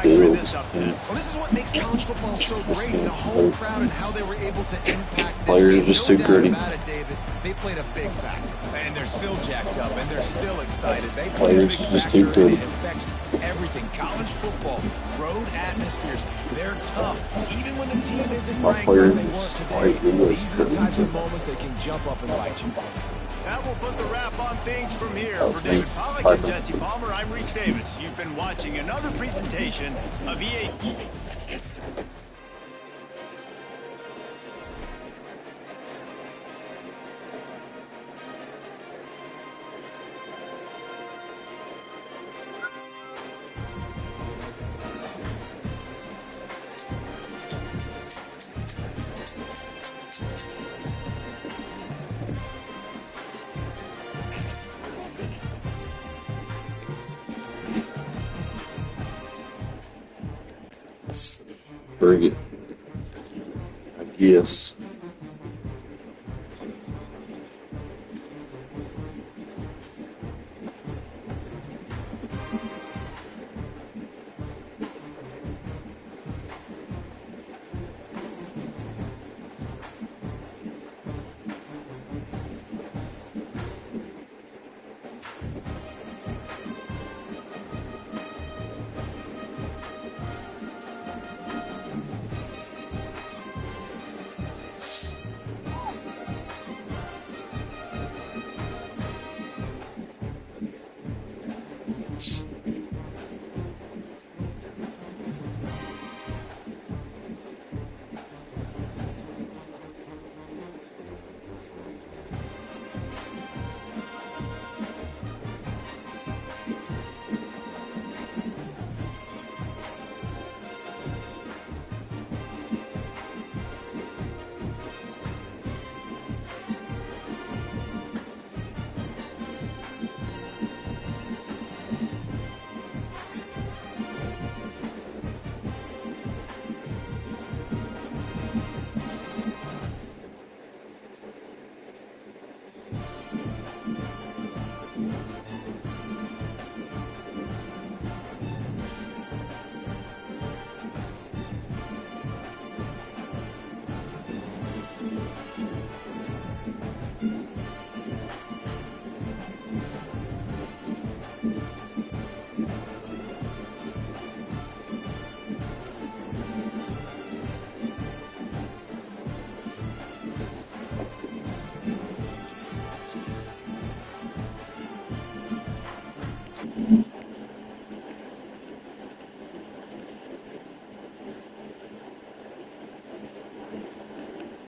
Well, this is what makes college football so great. The whole crowd and how they were able to impact this Players game. are just too No doubt gritty. about it, David. They played a big factor. And they're still jacked up, and they're still excited. They Players are just too factor, and gritty. it affects everything. College football, road atmospheres, they're tough. Even when the team isn't My ranked where players they just weren't like today, this. these are the types of moments they can jump up and bite you. That will put the wrap on things from here. That was For David me. Pollack Bye. and Jesse Palmer, I'm Reese Davis. You've been watching another presentation of EA. Bring it. I guess.